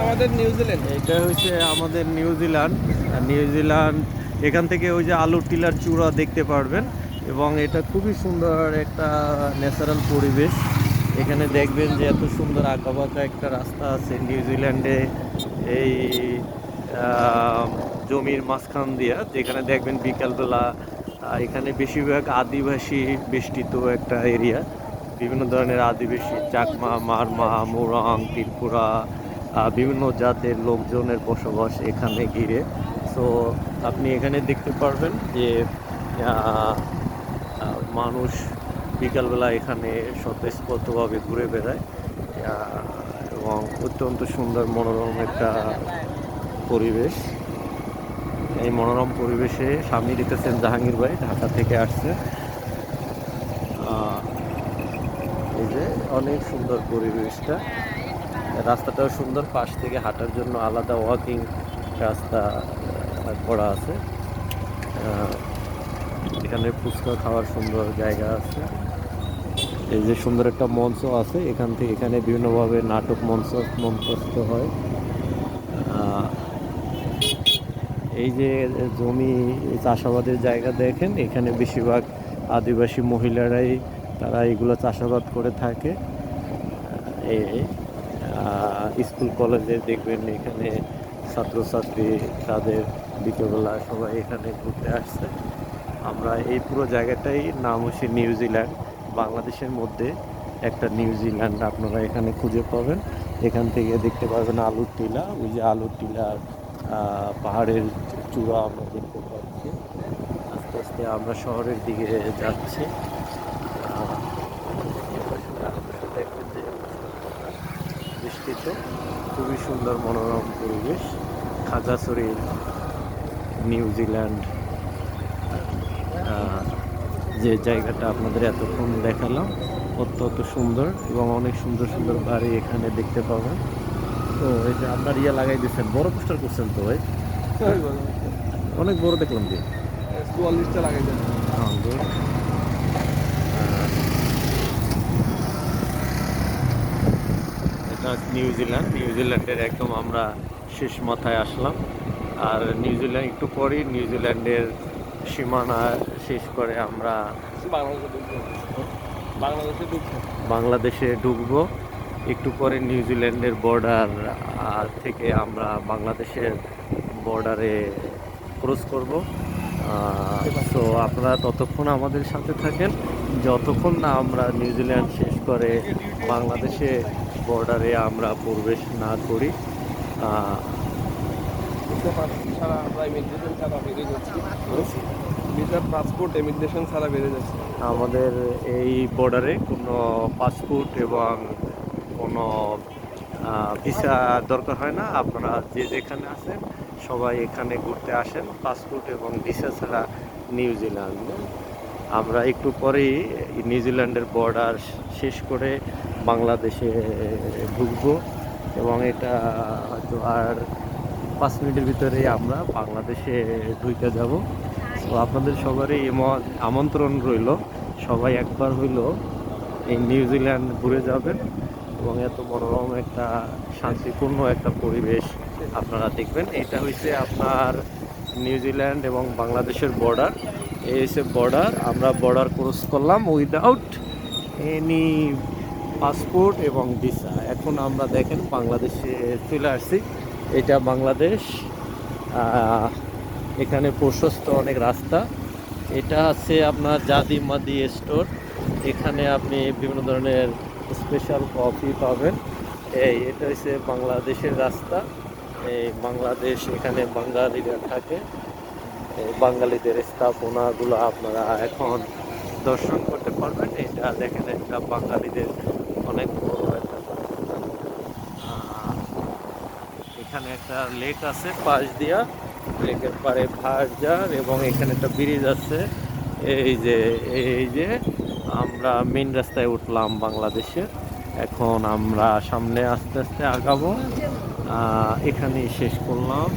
আমাদের নিউজিল্যান্ড, এটা হচ্ছে আমাদের নিউজিল্যান্ড। আর নিউজিল্যান্ড এখান থেকে ওই যে আলুর টিলার চূড়া দেখতে পারবেন, এবং এটা খুবই সুন্দর একটা ন্যাচারাল পরিবেশ। এখানে দেখবেন যে এত সুন্দর আঁকাবাঁকা একটা রাস্তা আছে নিউজিল্যান্ডে, এই আহ, জমির মাঝখান দিয়া, যেখানে দেখবেন বিকালবেলা এখানে বেশিরভাগ আদিবাসী বেষ্টিত একটা এরিয়া। বিভিন্ন ধরনের আদিবাসী, চাকমা, মারমা, মোরাং, ত্রিপুরা, বিভিন্ন জাতের লোকজনের বসবাস এখানে ঘিরে। সো আপনি এখানে দেখতে পারবেন যে আহ, মানুষ বিকালবেলা এখানে স্বতঃস্ফূর্তভাবে ঘুরে বেড়ায়, আহ, এবং অত্যন্ত সুন্দর মনোরম একটা পরিবেশ। এই মনোরম পরিবেশে সামনে দেখতেছেন জাহাঙ্গীর ভাই ঢাকা থেকে আসছে। আহ, এই যে অনেক সুন্দর পরিবেশটা, রাস্তাটাও সুন্দর, পাশ থেকে হাঁটার জন্য আলাদা ওয়াকিং রাস্তা করা আছে। আহ, এখানে ফুচকা খাওয়ার সুন্দর জায়গা আছে। এই যে সুন্দর একটা মঞ্চ আছে, এখান থেকে এখানে বিভিন্নভাবে নাটক মঞ্চস্থ হয়। আহ, এই যে জমি চাষাবাদের জায়গা দেখেন, এখানে বেশিরভাগ আদিবাসী মহিলারাই তারা এগুলো চাষাবাদ করে থাকে। এই স্কুল কলেজে দেখবেন এখানে ছাত্রছাত্রী তাদের বিকেলবেলা সবাই এখানে ঘুরতে আসছে। আমরা এই পুরো জায়গাটাই নাম হচ্ছে নিউজিল্যান্ড। বাংলাদেশের মধ্যে একটা নিউজিল্যান্ড আপনারা এখানে খুঁজে পাবেন। এখান থেকে দেখতে পাবেন আলুর টিলা, ওই যে আলুর টিলার পাহাড়ের চূড়া আমরা দেখতে পাচ্ছি। আস্তে আস্তে আমরা শহরের দিকে যাচ্ছি। আহ, দেখবেন যে বৃষ্টিতে খুবই সুন্দর মনোরম পরিবেশ। খাগড়াছড়ি নিউজিল্যান্ড, আহ, যে জায়গাটা আপনাদের এতক্ষণ দেখালাম, অত্যন্ত সুন্দর এবং অনেক সুন্দর সুন্দর বাড়ি এখানে দেখতে পাবেন। তো এই যে আপনার ইয়ে লাগাই দিচ্ছেন, বড় পোস্টার করছেন তো ভাই, অনেক বড় দেখলাম যে। 44টা লাগাই দেন। হ্যাঁ, good. এটা নিউজিল্যান্ডের একদম আমরা শেষ মাথায় আসলাম। আর নিউজিল্যান্ড একটু পরেই নিউজিল্যান্ডের সীমানা শেষ করে আমরা বাংলাদেশে ঢুকবো, বাংলাদেশে ঢুকবো। বাংলাদেশে ঢুকবো। একটু পরে নিউজিল্যান্ডের বর্ডার থেকে আমরা বাংলাদেশের বর্ডারে ক্রস করব। সো আপনারা ততক্ষণ আমাদের সাথে থাকেন, যতক্ষণ না আমরা নিউজিল্যান্ড শেষ করে বাংলাদেশে বর্ডারে আমরা প্রবেশ না করি। আহ, ভিসা পাসপোর্ট ছাড়া আমরা ইমিগ্রেশন ছাড়া বেরিয়ে যাচ্ছি। ভিসা পাসপোর্ট ইমিগ্রেশন ছাড়া বেরিয়ে যাচ্ছি। আমাদের এই বর্ডারে কোনো পাসপোর্ট এবং কোনো ভিসা দরকার হয় না। আপনারা যে যেখানে আছেন সবাই এখানে ঘুরতে আসেন পাসপোর্ট এবং ভিসা ছাড়া নিউজিল্যান্ড। আমরা একটু পরেই নিউজিল্যান্ডের বর্ডার শেষ করে বাংলাদেশে ঢুকবো, এবং এটা হয়তো আর 5 মিনিটের ভিতরেই আমরা বাংলাদেশে ঢুকে যাব। তো আপনাদের সবারই আমন্ত্রণ রইল, সবাই একবার হইল এই নিউজিল্যান্ড ঘুরে যাবেন, এবং এত মনোরম একটা শান্তিপূর্ণ একটা পরিবেশ আপনারা দেখবেন। এটা হচ্ছে আপনার নিউজিল্যান্ড এবং বাংলাদেশের বর্ডার। এই হচ্ছে বর্ডার, আমরা বর্ডার ক্রস করলাম উইদাউট এনি পাসপোর্ট এবং ভিসা। এখন আমরা দেখেন বাংলাদেশে চলে আসছি। এটা বাংলাদেশ। এখানে প্রশস্ত অনেক রাস্তা। এটা আছে আপনার জাদি মাদি স্টোর, এখানে আপনি বিভিন্ন ধরনের স্পেশাল কফি পাবেন। এটা হচ্ছে বাংলাদেশের রাস্তা। এই বাংলাদেশ, এখানে বাঙালিরা থাকে। এই বাঙালিদের স্থাপনাগুলো আপনারা এখন দর্শন করতে পারবেন। এটা দেখেন একটা বাঙালিদের অনেক বড় একটা এখানে একটা লেক আছে পাশ দিয়া, লেকের পারে ভার্জার, এবং এখানে একটা ব্রিজ আছে। এই যে আমরা মেইন রাস্তায় উঠলাম বাংলাদেশের। এখন আমরা সামনে আস্তে আস্তে আগাবো। এখানেই শেষ করলাম।